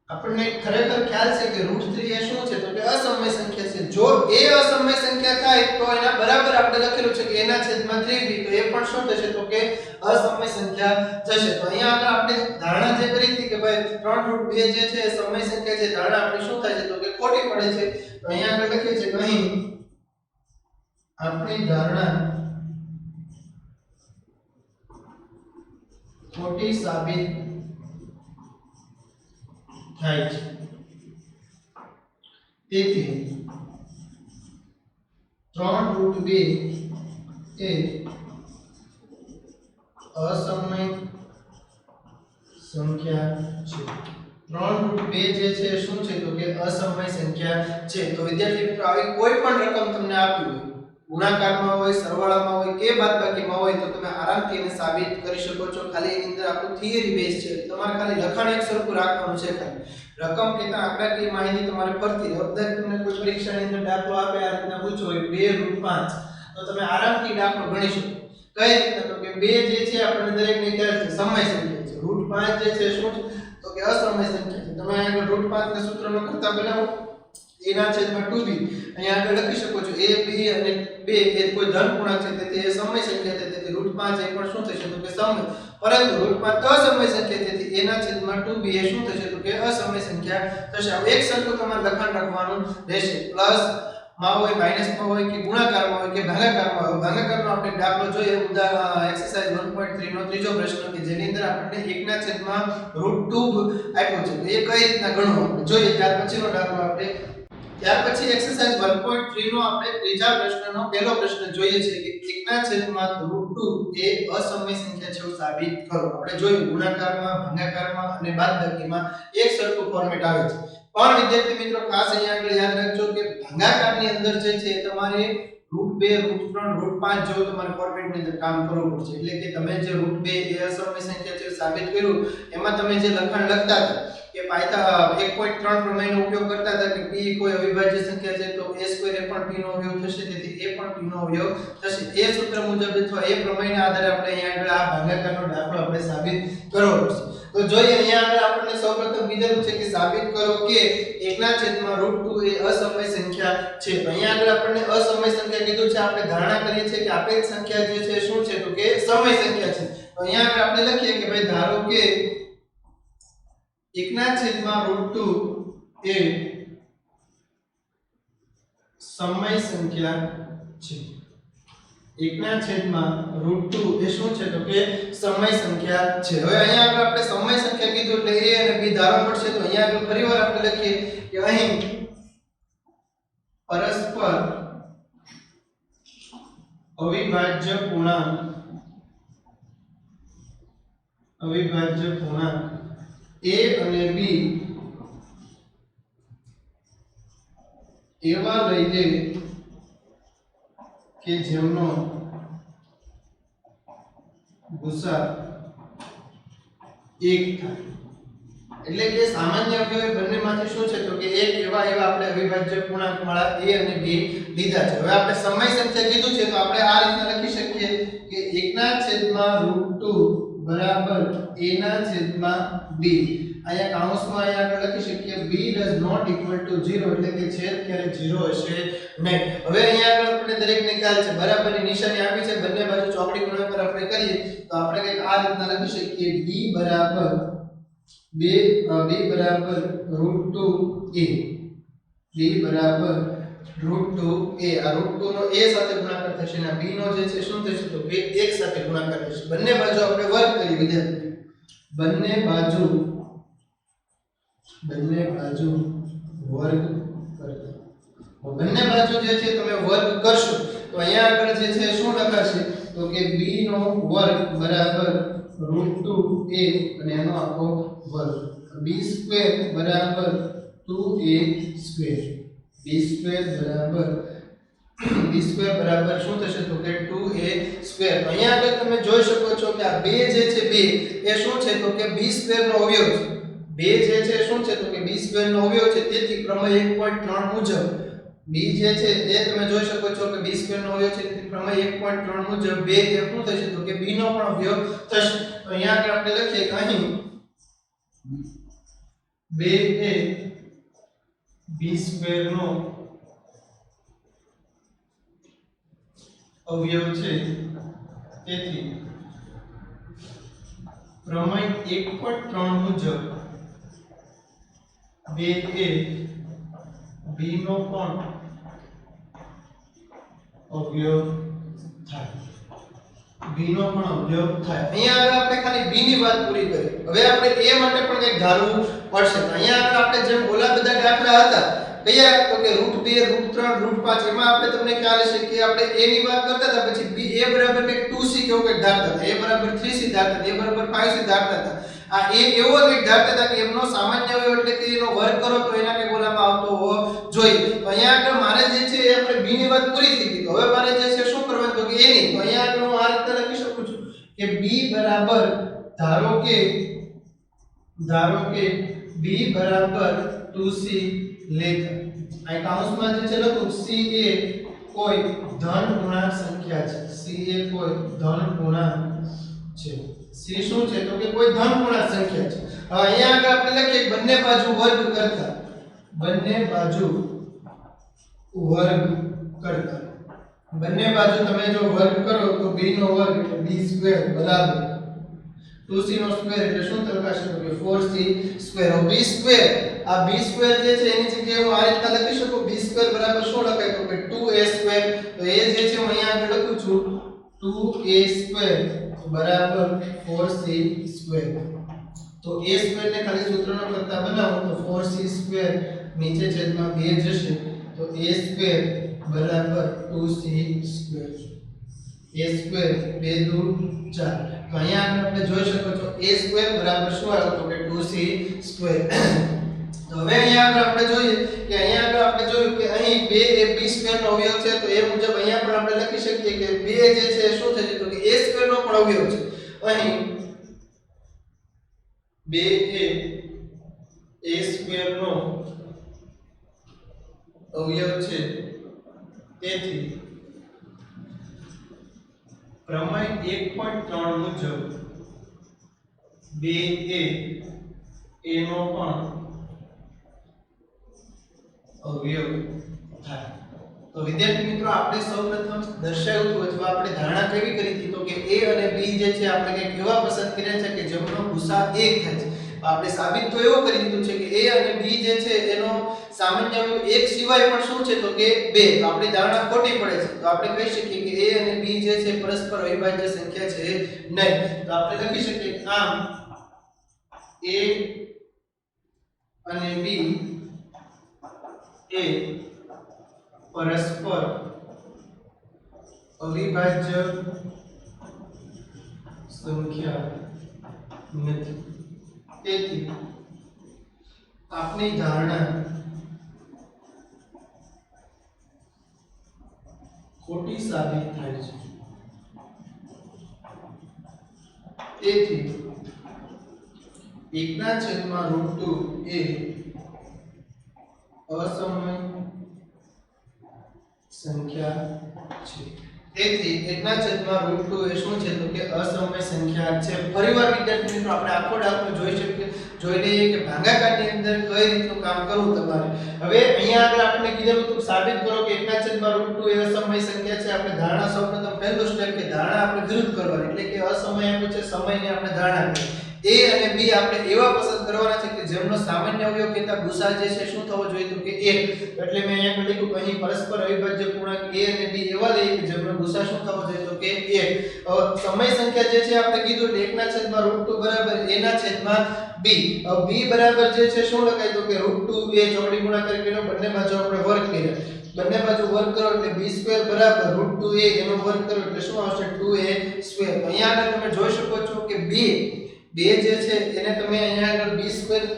આપણને ખરેખર ખ્યાલ છે કે √3 એ શું છે તો કે અસમય સંખ્યા છે. જો એ અસમય સંખ્યા થાય તો એના બરાબર આપણે લખેલું છે કે a ના છેદમાં 3b, તો એ પણ શું થશે તો કે અસમય સંખ્યા થશે. તો અહીંયા આગળ આપણે ધારણા જે કરી હતી કે ભાઈ 3√2 જે છે એ સમય સંખ્યા છે, ધારણા આપણી શું થાય છે તો કે ખોટી પડે છે. તો અહીંયા આગળ લખીએ છીએ કે અહીં આપણી ધારણા ખોટી સાબિત થાય છે, તેથી 3√2 એ અસમય સંખ્યા છે. 3√2 જે છે શું છે તો કે અસમય સંખ્યા છે. તો વિદ્યાર્થી મિત્રો આવી કોઈ પણ રકમ તમને આપી હોય, ગુણાકારમાં હોય, સરવાળામાં હોય કે બાદબાકીમાં હોય, તો તમે આરામથી એને સાબિત કરી શકો છો. ખાલી એની અંદર આપણું થિયરી બેઝ છે. તમારે ખાલી લખાણ એક સરખું રાખવાનું છે. ખાલી રકમ કેતા આંકડાકીય માહિતી તમારે ફરતી રહે. ઉદાહરણ તમને કોઈ પરીક્ષાની અંદર દાખલો આપે આ રીતના પૂછો હોય 2√5, તો તમે આરામથી દાખલો ગણી શકો. કઈ રીતના તો કે 2 જે છે આપણને દરેકને ખ્યાલ છે સમય સંખ્યા છે. √5 જે છે શું છે તો કે અસમય સંખ્યા છે. તમે આગળ √5 ના સૂત્રનો કરતા બનાવો a ના છેદમાં 2b, અહીંયા આગળ લખી શકો છો a b અને 2 એ કોઈ ધન પૂર્ણાંક છે, તેથી એ સમય સંખ્યા છે. તેથી √5 એ પણ શું થશે તો કે સમય, પરંતુ √5 અસમય સંખ્યા, તેથી a ના છેદમાં 2b એ શું થશે તો કે અસમય સંખ્યા થશે. હવે એક સરખું તમારે લખાણ રાખવાનું રહેશે. પ્લસ માં હોય, માઈનસ માં હોય કે ગુણાકારમાં હોય કે ભાગાકારમાં હોય. ભાગાકારનો આપણે દાખલો જોઈએ, ઉદાહરણ એક્સરસાઇઝ 1.3 નો ત્રીજો પ્રશ્ન કે જેની અંદર આપણને 1 ના છેદમાં √2 આપ્યો છે. તો એ કઈ રીતના ગણવું આપણે જોઈએ. ત્યાર પછીનો દાખલો આપણે ત્યાર પછી એક્સરસાઇઝ 1.3 નો આપણે ત્રીજા પ્રશ્નનો પહેલો પ્રશ્ન જોઈએ છે કે 1 ના છેદમાં √2 એ અસમય સંખ્યા છે એવું સાબિત કરો. આપણે જોયું ગુણાકારમાં, ભાગાકારમાં અને બાદબાકીમાં એક સરખું ફોર્મેટ આવે છે. પણ વિદ્યાર્થી મિત્રો ખાસ અહીંયા આગળ યાદ રાખજો કે ભાગાકારની અંદર જે છે તમારે √2, √3, √5 જેવું તમારે ફોર્મેટની અંદર કામ કરવું પડશે. એટલે કે તમે જે √2 એ અસમય સંખ્યા છે સાબિત કર્યું, એમાં તમે જે લખાણ લખતા હતા કે પાયથા 1.3 પ્રમેયનો ઉપયોગ કરતા હતા કે p કોઈ અવિભાજ્ય સંખ્યા છે તો a² એ પણ p નો અવયવ થશે, તેથી a પણ p નો અવયવ થશે. એ સૂત્ર મુજબ અથવા એ પ્રમેયના આધારે આપણે અહીંયા આગળ આ ભાગાકારનો દાખલો આપણે સાબિત કરવો પડશે. તો જોઈએ અહીંયા આગળ આપણને સૌપ્રથમ કીધેલું છે કે સાબિત કરો કે 1 ના છેદમાં √2 એ અસમય સંખ્યા છે. તો અહીંયા આગળ આપણને અસમય સંખ્યા કીધું છે. આપણે ધારણા કરીએ છીએ કે આપેલ સંખ્યા જે છે શું છે તો કે સમય સંખ્યા છે. તો અહીંયા આગળ આપણે લખીએ કે ભાઈ ધારો કે 1 ના છેદમાં √2 એ સમય સંખ્યા છે. 1 ના છેદમાં √2 એ શું છે તો કે સમય સંખ્યા છે. હવે અહીંયા આગળ આપણે સમય સંખ્યા કીધું એટલે a અને b ધારવા પડશે. તો અહીંયા આગળ ફરીવાર આપણે લખીએ કે અહીં પરસ્પર અવિભાજ્ય પૂર્ણાંક a અને b એવા લઈએ કે જેમનો ગુસા 1 થાય. એટલે કે સામાન્ય અવયવ બંનેમાંથી શું છે તો કે એક એવા આપણે અવિભાજ્ય પૂર્ણાંક વાળા a અને b લીધા છે. હવે આપણે સમય સંખ્યા કીધું છે તો આપણે આ રીતના લખી શકીએ કે 1 ના છેદમાં √2 બરાબર a ના છેદમાં b. અહીંયા કૌંસમાં અહીંયા આપણે લખી શકીએ b does not equal to 0, એટલે કે છેદ ક્યારે 0 હશે નહીં. હવે અહીંયા આગળ આપણે દરેકને ખ્યાલ છે બરાબરની નિશાની આપી છે, બંને બાજુ ચોકડી ગુણાકાર આપણે કરીએ તો આપણે કંઈક આ રીતના લખી શકીએ b બરાબર b બરાબર √2a b બરાબર √2a આ √2 નો a સાથે ગુણાકાર થશે અને b નો જે છે શું થશે તો કે 1 સાથે ગુણાકાર થશે બંને બાજુ આપણે વર્ગ કરી વિદ્યાર્થી બંને બાજુ વર્ગ કરતા તો બંને બાજુ જે છે તમે વર્ગ કરશો તો અહીંયા આગળ જે છે શું લખાશે તો કે b નો વર્ગ બરાબર √2a અને એનો આખો વર્ગ b² બરાબર 2a² b² બરાબર શું થશે તો કે 2a² અહીંયા આગળ તમે જોઈ શકો છો કે આ બે જે છે બે એ શું છે તો કે b² નો અવયવ છે બે જે છે શું છે તો કે b² નો અવયવ છે તેથી પ્રમેય 1.3 મુજબ b જે છે એ તમે જોઈ શકો છો કે b² નો અવયવ છે તેથી પ્રમેય 1.3 મુજબ બે એ શું થશે તો કે b નો પણ અવયવ થશે તો અહીંયા આગળ આપણે લખીએ કે અહીં બે એ b² નો અવયવ છે તેથી પ્રમેય 1.3 મુજબ બે એ b નો પણ અવયવ થાય b નો પણ અવયવ થાય અહીંયા આગળ આપણે ખાલી b ની વાત પૂરી કરી હવે આપણે a માટે પણ કંઈક ધારવું પડશે તો અહીંયા આગળ આપણે જેમ ઓલા બધા દાખલા હતા કયા તો કે √2 √3 √5 એમાં આપણે તમને ખ્યાલ હશે કે આપણે a ની વાત કરતા હતા પછી b a બરાબર કે 2c કેવું કંઈક ધારતા હતા a બરાબર 3c ધારતા હતા a બરાબર 5c ધારતા હતા આ a એવો કંઈક ધારતા હતા કે એમનો સામાન્ય અવયવ એટલે કે એનો વર્ગ કરો તો એના કંઈક બોલવામાં આવતો હોવો જોઈએ તો અહીંયા આગળ મારે જે છે એ આપણે b ની વાત પૂરી થઈ ગઈ તો હવે મારે જે છે શું કરવાનું તો કે a ની તો અહીંયા આગળ હું આ રીતે લખી શકું છું કે b બરાબર ધારો કે b બરાબર 2c લેતા આ કૌંસમાં જે છે લખું c એ કોઈ ધન પૂર્ણાંક સંખ્યા છે c એ કોઈ ધન પૂર્ણાંક છે c શું છે તો કે કોઈ ધન પૂર્ણાંક સંખ્યા છે હવે અહીંયા આગળ આપણે લખીએ બંને બાજુ વર્ગ કરતા બંને બાજુ તમે જો વર્ગ કરો તો b નો વર્ગ એટલે b² બરાબર 2c નો સ્ક્વેર એટલે શું થશે તો કે 4c સ્ક્વેર હવે b² આ b² જે છે એની જગ્યાએ હું આ રીતે લખી શકું b² બરાબર શું લખાય તો કે 2a² તો એ જે છે હું અહીંયા આગળ લખું છું 2a² બરાબર 4c² તો a² ને ખાલી સૂત્રનો કરતા બનાવો તો 4c² નીચે છેદમાં 2 જશે તો a² બરાબર 2c² a² 2 દુ 4 તો અહીંયા આપણે જોઈ શકો છો a² બરાબર શું આવે તો કે 2c² તો હવે અહીંયા આગળ આપણે જોઈએ કે અહીંયા આગળ આપણે જોયું કે અહીં 2 એ b² નો અવયવ છે તો એ મુજબ અહીંયા પણ આપણે લખી શકીએ કે 2 જે છે શું થશે તો કે a² નો પણ અવયવ છે અહીં 2 એ a² નો અવયવ છે તેથી પ્રમેય 1.3 મુજબ 2 એ નો પણ અવયવ થાય તો વિદ્યાર્થી મિત્રો આપણે સૌપ્રથમ દર્શાવ્યું હતું અથવા આપણે ધારણા કેવી કરી હતી તો કે a અને b જે છે આપણે કંઈક એવા પસંદ કર્યા છે કે જેમનો ગુસા 1 થાય છે આપણે સાબિત તો એવો કરી દીધું છે કે a અને b જે છે એનો સામાન્ય અવયવ 1 સિવાય પણ શું છે તો કે 2 તો આપણી ધારણા ખોટી પડે છે તો આપણે કહી શકીએ કે a અને b જે છે પરસ્પર અવિભાજ્ય સંખ્યા છે નહીં તો આપણે લખી શકીએ કે આમ a અને b એ પરસ્પર અવિભાજ્ય સંખ્યા નથી તેથી આપની ધારણા ખોટી સાબિત થાય છે તેથી 1/√2 એ અસમય સંખ્યા છે તેથી 1/√2 એ શું છે તો કે અસમય સંખ્યા છે ફરીવાર વિદ્યાર્થી મિત્રો આપણે આખો દાખલો જોઈ લઈએ કે ભાગાકારની અંદર કઈ રીતનું કામ કરવું તમારે હવે અહીંયા આગળ આપણે કીધું તો સાબિત કરો કે 1/√2 એ અસમય સંખ્યા છે આપણે ધારણા સૌપ્રથમ પહેલું સ્ટેપ કે ધારણા આપણે વિરુદ્ધ કરવાની એટલે કે અસમય આપ્યું છે સમયને આપણે ધારણા કરી A અને B આપણે એવા પસંદ કરવાના છે કે જેમનો સામાન્ય અવયવ કહેતા ગુસા જે છે શું થવો જોઈએ તો કે 1. એટલે મેં અહીંયા લખ્યું કે અહીં પરસ્પર અવિભાજ્ય પૂર્ણાંક A અને B એવા લઈએ કે જેમનો ગુસા શું થવો જોઈએ તો કે 1. સમય સંખ્યા જે છે આપણે કીધું એટલે 1/√2 બરાબર A/B. B બરાબર જે છે શું લખાય તો કે √2 A ચોકડી ગુણાકાર કર્યો, બંને બાજુ આપણે વર્ગ કર્યા, બંને બાજુ વર્ગ કરો એટલે b² બરાબર √2a એનો વર્ગ કરો એટલે શું આવશે 2a². અહીંયા આગળ તમે જોઈ શકો છો કે 2 જે છે એને તમે અહીંયા આગળ b²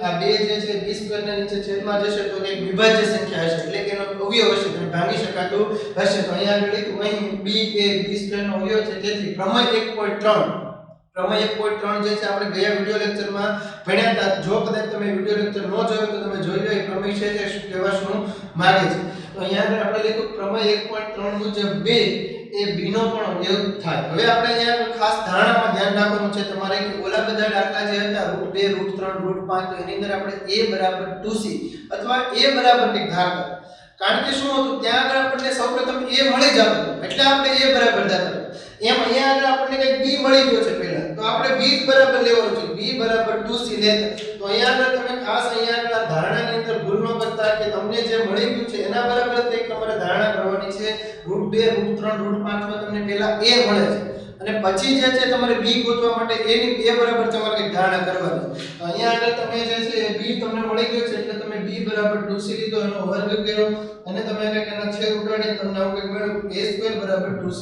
આ 2 જે છે b² ના નીચે છેદમાં જશે તો એક વિભાજ્ય સંખ્યા હશે એટલે કે એનો અવયવ હશે તો ભાંગી શકાતું હશે. તો અહીંયા આગળ લખ્યું અહીં b એ b² નો અવયવ છે તેથી પ્રમેય 1.3 પ્રમેય 1.3 જે છે આપણે ગયા વિડિયો લેક્ચરમાં ભણ્યા હતા. જો કદાચ તમે વિડિયો લેક્ચર ન જોયો તો તમે જોઈ લો એ પ્રમેય છે તે શું કહેવા શું માંગે છે. તો અહીંયા આગળ આપણે લખ્યું પ્રમેય 1.3 મુજબ 2 એ b નો પણ અવયવ થાય. હવે આપણે અહીંયા ખાસ ધારણામાં ધ્યાન રાખવાનું છે તમારે કે ઓલા બધા દાખલા જે હતા √2 √3 √5 તો એની અંદર આપણે a બરાબર 2c અથવા a બરાબર કંઈક ધારતા. કારણ કે શું હતું ત્યાં આગળ આપણને સૌપ્રથમ a મળી જતું એટલે આપણે a બરાબર ધારતા. એમ અહીંયા આગળ આપણને કંઈક b મળી ગયો છે પહેલા તો આપણે b બરાબર લેવાનું છે b બરાબર 2c લેતા. તો અહીંયા આગળ તમે ખાસ અહીંયા આગળ આ ધારણાની અંદર ભૂલ ન કરતા કે તમને જે મળી ગયું છે એના બરાબર જ એક તમારે ધારણા કરવાની છે. √2 √3 √5 માં તમને પહેલા a મળે છે અને પછી જે છે તમારે b ગોતવા માટે a ની a બરાબર તમારે કંઈક ધારણા કરવાની. તો અહીંયા આગળ તમે જે છે b તમને મળી ગયો છે એટલે તમે b બરાબર 2c લીધો એનો વર્ગ કર્યો અને તમે કંઈક એના છેદ ઉડાડીને તમને આવું કંઈક મળ્યું a² બરાબર 2c².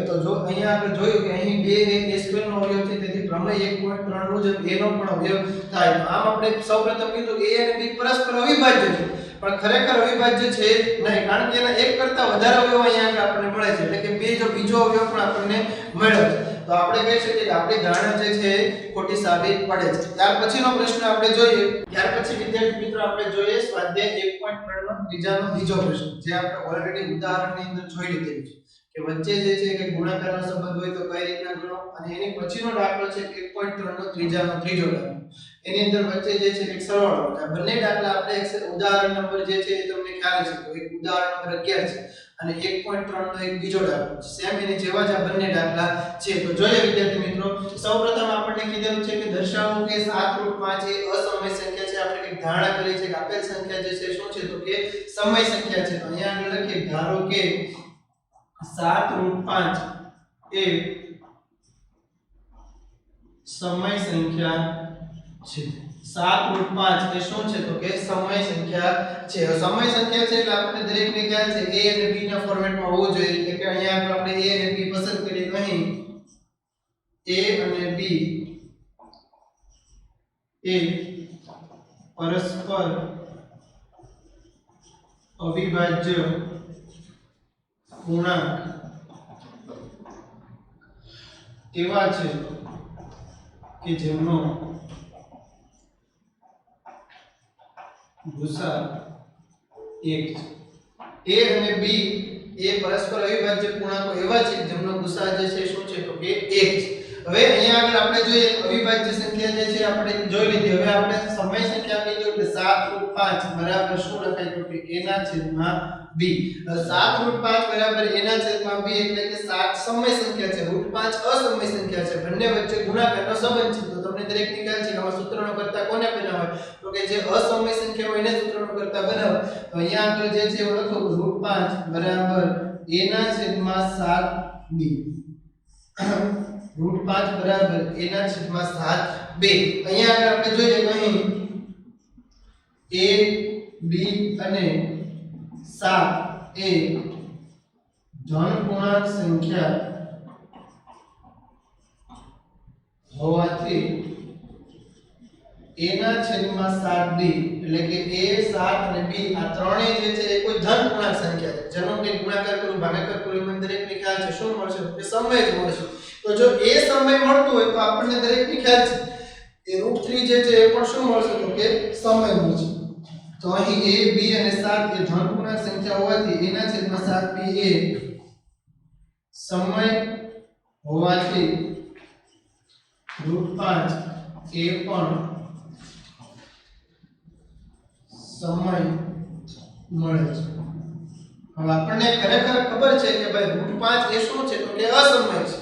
તો જો અહીંયા આગળ જોયું કે અહીં 2 એ a² નો અવયવ છે તેથી પ્રમેય 1.3 મુજબ a નો પણ અવયવ થાય. તો આમ આપણે સૌપ્રથમ કીધું a અને b પરસ્પર અવિભાજ્ય છે પણ ખરેખર અવિભાજ્ય છે નહીં કારણ કે એના એક કરતા વધારે અવયવ અહીંયા આપણને મળે છે એટલે કે બીજો અવયવ પણ આપણને મળ્યો છે. તો આપણે કહી શકીએ કે આપણી ધારણા જે છે ખોટી સાબિત પડે છે. ત્યાર પછીનો પ્રશ્ન આપણે જોઈએ. ત્યાર પછી વિદ્યાર્થી મિત્રો આપણે જોઈએ સ્વાધ્યાય 1.3 નો બીજો પ્રશ્ન જે આપણે ઓલરેડી ઉદાહરણની અંદર જોઈ લીધેલું છે કે વચ્ચે જે છે કે ગુણાકારનો સંબંધ હોય તો કઈ રીતના ગણો અને એની પછીનો દાખલો છે 1.3 નો ત્રીજો દાખલો. એની અંદર વચ્ચે જે છે એક સરવાળો છે. આ બંને દાખલા આપણે ઉદાહરણ નંબર જે છે એ તમને ખ્યાલ છે તો એક ઉદાહરણ નંબર 11 છે અને 1.3 નો એક બીજો દાખલો છે. સેમ એની જેવા જ આ બંને દાખલા છે. તો જોઈએ વિદ્યાર્થી મિત્રો સૌપ્રથમ આપણને કીધેલું છે કે દર્શાવો કે 7√5 એ અસમય સંખ્યા છે. આપણે એક ધારણા કરી છે કે આપેલ સંખ્યા જે છે શું છે તો કે સમય સંખ્યા છે. તો અહીંયા આગળ લખીએ ધારો કે 7√5 એ સમય સંખ્યા છે. 7√5 એ શું છે તો કે સમય સંખ્યા છે. સમય સંખ્યા છે એટલે આપણને દરેકને ખ્યાલ છે a અને b ના ફોર્મેટમાં હોવું જોઈએ એટલે કે અહીંયા આગળ આપણે a અને b પસંદ કરીએ તો અહીં a અને b એ પરસ્પર અવિભાજ્ય પૂર્ણાંક એવા છે કે જેમનો ગુસા 1 છે. a અને b એ પરસ્પર અવિભાજ્ય પૂર્ણાંકો એવા છે કે જેમનો ગુસા જે છે શું છે તો કે 1 છે. હવે અહીંયા આગળ આપણે જોઈએ અવિભાજ્ય સંખ્યા જે છે આપણે જોઈ લીધી. હવે આપણે સમય સંખ્યા કીધું એટલે 7√5 બરાબર શું લખાય તો કે a ના છેદમાં b. 7√5 બરાબર a ના છેદમાં b એટલે કે 7 સમય સંખ્યા છે, √5 અસમય સંખ્યા છે. બંને વચ્ચે ગુણાકારનો સંબંધ છે. તો તમને દરેક ખ્યાલ છે કે આમાં સૂત્રનો કરતા કોને બનાવે તો કે જે અસમય સંખ્યા હોય એને સૂત્રનો કરતા બનાવે. તો અહીંયા આગળ જે છે એવું લખો √5 બરાબર a ના છેદમાં 7b. √5 બરાબર a ના છેદમાં 7b. અહીંયા આગળ આપણે જોઈએ તો અહીં a b અને 7 એ ધન પૂર્ણાંક સંખ્યા હોવાથી a ના છેદમાં 7b એટલે કે a 7 અને b આ ત્રણેય જે છે એ કોઈ ધન પૂર્ણાંક સંખ્યા છે જેનો કે ગુણાકાર કરું ભાગાકાર કરું એમાં દરેકને ખ્યાલ છે શું મળશે કે સમય જ મળશે. તો જો એ સમય મળતું હોય તો આપણને દરેકને ખ્યાલ છે એ √3 જે છે એ પણ શું મળશે તો કે સમય મળશે. તો અહીં a b અને 7 એ ધન પૂર્ણાંક સંખ્યા હોવાથી a ના છેદમાં 7b એ સમય હોવાથી √5 એ પણ સમય મળે છે. હવે આપણને ખરેખર ખબર છે કે ભાઈ √5 એ શું છે તો કે અસમય છે.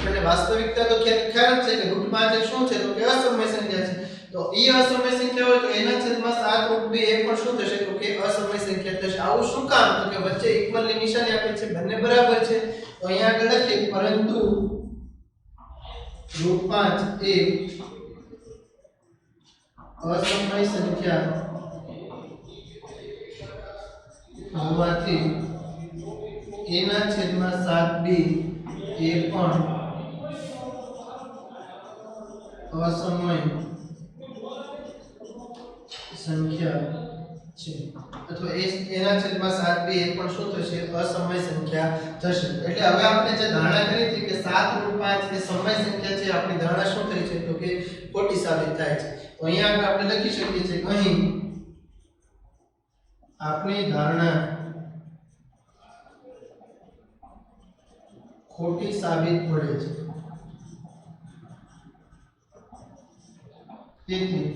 અને વાસ્તવિકતા તો ખ્યાલ જ છે કે √5 એ શું છે તો કે અસમય સંખ્યા છે તો એ અસમય સંખ્યા હોય તો એના છેદમાં 7 √2 એ પણ શું થશે તો કે અસમય સંખ્યા થશે આવું શું કામ તો કે વચ્ચે ઇક્વલ ની નિશાની આપી છે બંને બરાબર છે તો અહીંયા આગળ લખીએ પરંતુ √5 એ અસમય સંખ્યા હોવાથી એના છેદમાં 7b એ પણ અસમય સંખ્યા છે અથવા એના છેદમાં 7b એ પણ શું થશે અસમય સંખ્યા થશે એટલે હવે આપણે જે ધારણા કરી હતી કે 7 √5 એ સમય સંખ્યા છે આપણી ધારણા શું થઈ છે તો કે ખોટી સાબિત થાય છે તો અહીંયા આગળ આપણે લખી શકીએ છીએ કે અહીં આપણી ધારણા ખોટી સાબિત પડે છે તેથી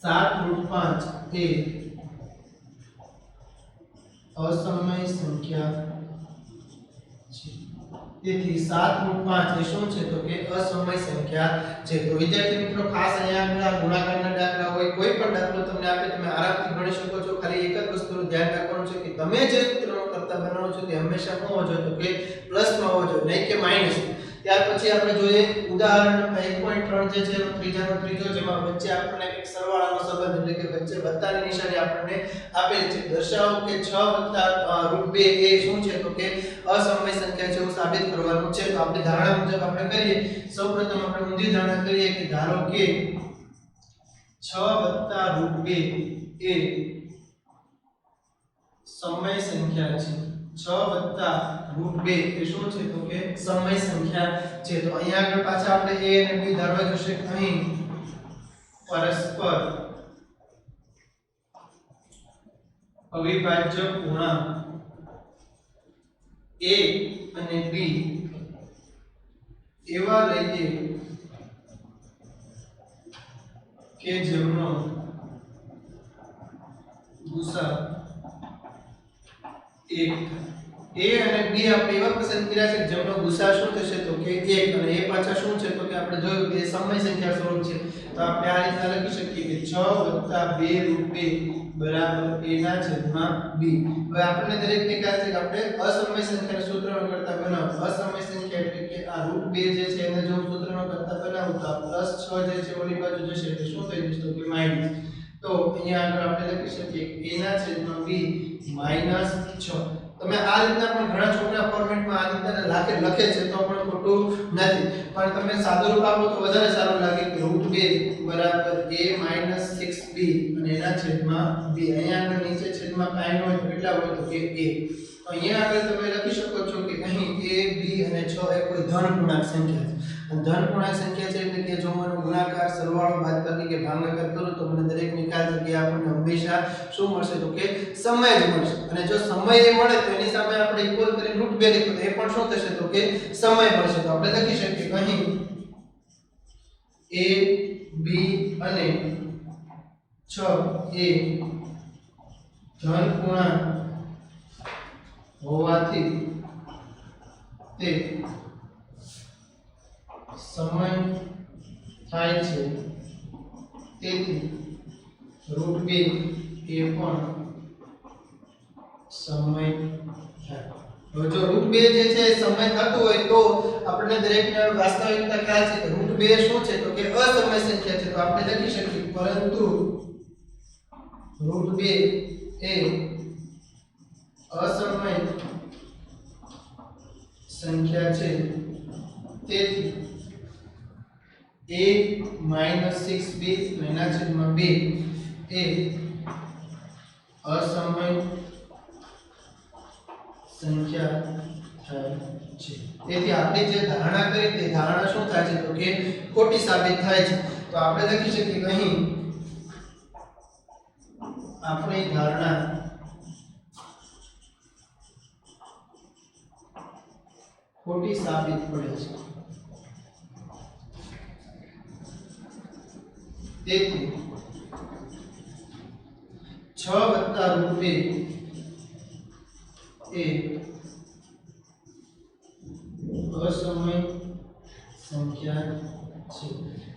7 √5 એ અસમય સંખ્યા છે તેથી 7 √5 એ શું છે તો કે અસમય સંખ્યા છે તો વિદ્યાર્થી મિત્રો ખાસ અહીંયા આગળ ગુણાકારના દાખલા હોય કોઈ પણ દાખલો તમને આપે તમે આરામથી ગણી શકો છો ખાલી એક જ વસ્તુનું ધ્યાન રાખવાનું છે કે તમે જે સૂત્રનો કરતા બનાવો છો તે હંમેશા શું હોવો જોઈએ તો કે પ્લસમાં હોવો જોઈએ નહીં કે માઈનસ ત્યાર પછી આપણે જોઈએ ઉદાહરણ નંબર 1.3 જે છે એનો ત્રીજાનો ત્રીજો જેમાં વચ્ચે આપણને એક સરવાળાનો સંબંધ એટલે કે વચ્ચે વત્તાની નિશાની આપણને આપેલ છે દર્શાવો કે 6 √2 એ શું છે તો કે અસમય સંખ્યા છે એવું સાબિત કરવાનું છે તો આપણે ધારણા મુજબ આપણે કરીએ સૌપ્રથમ આપણે ઊંધી ધારણા કરીએ કે ધારો કે 6 √2 એ સમય સંખ્યા છે 6 √2 એ શું છે તો કે સમય સંખ્યા છે તો અહીંયા આગળ પાછા આપણે a અને b ધારવા જોશે અહીં પરસ્પર અવિભાજ્ય પૂર્ણાંક a અને b એવા લઈએ કે જેમનો ગુસા 1 a અને b આપણે એવા પસંદ કર્યા છે જેમનો ગુસા શું થશે તો કે 1 અને એ પાછા શું છે તો કે આપણે જોયું કે સમય સંખ્યા સ્વરૂપ છે તો આપણે આ રીતે લખી શકીએ કે 6 + 2 √2 બરાબર a ના છેદમાં b હવે આપણને દરેકને ખ્યાલ છે કે આપણે અસમય સંખ્યાના સૂત્રનો કરતા બનાવો અસમય સંખ્યા એટલે કે આ √2 જે છે એને જો સૂત્રનો કરતા બનાવું તો +6 જે છે ઓલી બાજુ જશે એટલે શું થઈ જશે તો કે માઈનસ તો અહીંયા આગળ આપણે લખી શકીએ કે a ના છેદમાં b -6 તમે આ રીતના પણ ઘણા છોકરા ફોર્મેટમાં આ રીતના લખે છે તો પણ ખોટું નથી પણ તમે સાદું રૂપ આપો તો વધારે સારું લાગે કે √2 બરાબર a - 6b અને એના છેદમાં b અહીંયા આગળ નીચે છેદમાં કાઈ ન હોય તો કેટલા હોય તો કે a તો અહીંયા આગળ તમે લખી શકો છો કે અહીં a b અને 6 એ કોઈ ધન પૂર્ણાંક સંખ્યા છે અને ધન પૂર્ણાંક સંખ્યા છે એટલે કે જો મને ગુણાકાર સરવાળો બાદબાકી કે ભાગાકાર કરું તો મને દરેક નિકાલ જગ્યાએ આપણને હંમેશા શું મળશે તો કે સમય જ મળશે અને જો સમય એ મળે તો એની સામે આપણે ઇક્વલ કરી √2 લખીએ તો એ પણ શું થશે તો કે સમય મળશે તો આપણે લખી શકીએ કે અહીં a b અને 6 એ ધન પૂર્ણાંક હોવાથી તે સમય થાય છે તેથી √2 એ પણ સમય થાય હવે જો √2 જે છે સમય થતો હોય તો આપણને દરેકને વાસ્તવિકતા ખ્યાલ છે કે √2 શું છે તો કે અસમય સંખ્યા છે તો આપણે લખી શકીએ પરંતુ √2 એ અસમય સંખ્યા છે તેથી a - 6b એના છેદમાં 2 એ અસમય સંખ્યા થાય છે તેથી આપણે જે ધારણા કરી તે ધારણા શું થાય છે તો કે ખોટી સાબિત થાય છે તો આપણે લખી શકીએ કે અહીં આપણી ધારણા ખોટી સાબિત પડે છે તેથી 6 + √2 એ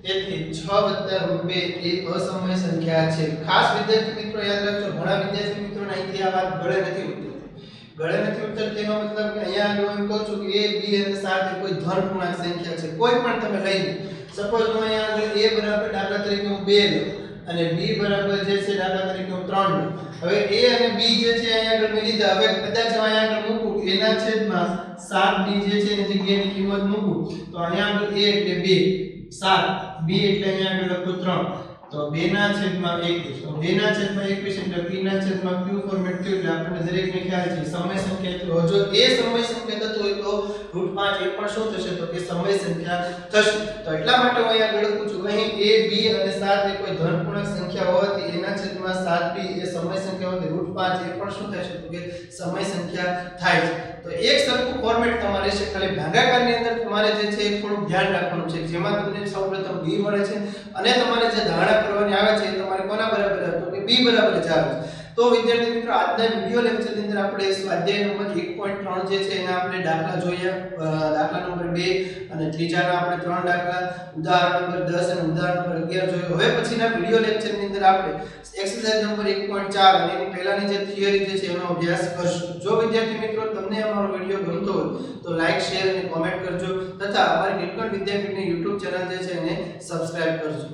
તેથી 6 + 2 એ અસમય સંખ્યા છે. ખાસ વિદ્યાર્થી મિત્રો યાદ રાખજો, ઘણા વિદ્યાર્થી મિત્રોને અહીંથી આ વાત ગળે નથી ઉતરતી. ગળે નથી ઉતરતી એનો મતલબ કે અહીંયા હું એમ કહું છું કે a b અને 7 એ કોઈ ધન પૂર્ણાંક સંખ્યા છે. કોઈ પણ તમે લઈ લો. સપોઝ હું અહીંયા આગળ a બરાબર દાખલા તરીકે હું 2 લઉં અને b બરાબર જે છે દાખલા તરીકે હું 3 લઉં. હવે a અને b જે છે અહીંયા આગળ મેં લીધા. હવે કદાચ હું અહીંયા આગળ મૂકું એના છેદમાં 7b જે છે એની જગ્યાએની કિંમત મૂકું તો અહીંયા આગળ a એટલે 2, 7 b એટલે અહીંયા આગળ લખું 3 તો 2 ના છેદમાં 21. તો 2 ના છેદમાં 21 એટલે p ના છેદમાં q ફોર્મેટ થયું એટલે આપણને દરેકને ખ્યાલ છે સમય સંખ્યા. તો જો એ સમય સંખ્યા થતો હોય તો √5 એ પણ શું થશે તો કે સમય સંખ્યા થશે. તો એટલા માટે હું અહીંયા લખું છું અહીં a b અને 7 એ કોઈ ધન પૂર્ણાંક સંખ્યા હોવાથી એના છેદમાં 7b એ સમય સંખ્યા હોવાથી √5 એ પણ શું થશે તો કે સમય સંખ્યા થાય છે. તો એક સરખું ફોર્મેટ તમારે છે. ખાલી ભાગાકારની અંદર તમારે જે છે એ થોડું ધ્યાન રાખવાનું છે જેમાં તમને સૌપ્રથમ b મળે છે અને તમારે જે ધારણા કરવાની આવે છે એ તમારે કોના બરાબર તો કે b બરાબર 4 છે. તો વિદ્યાર્થી મિત્રો આજના વિડિયો લેક્ચરની અંદર આપણે સ્વાધ્યાય નંબર 1.3 જે છે એના આપણે દાખલા જોયા. દાખલા નંબર 2 અને ત્રીજાના આપણે 3 દાખલા, ઉદાહરણ નંબર 10 અને ઉદાહરણ નંબર 11 જોયો. હવે પછીના વિડિયો લેક્ચરની અંદર આપણે એક્સરસાઇઝ નંબર 1.4 અને એની પહેલાની જે થિયરી જે છે એનો અભ્યાસ કરશું. જો વિદ્યાર્થી મિત્રો તમને અમારો વિડિયો ગમતો હોય તો લાઈક, શેર અને કોમેન્ટ કરજો તથા અમારી નીલકંઠ વિદ્યાપીઠની YouTube ચેનલ જે છે એને સબસ્ક્રાઇબ કરજો.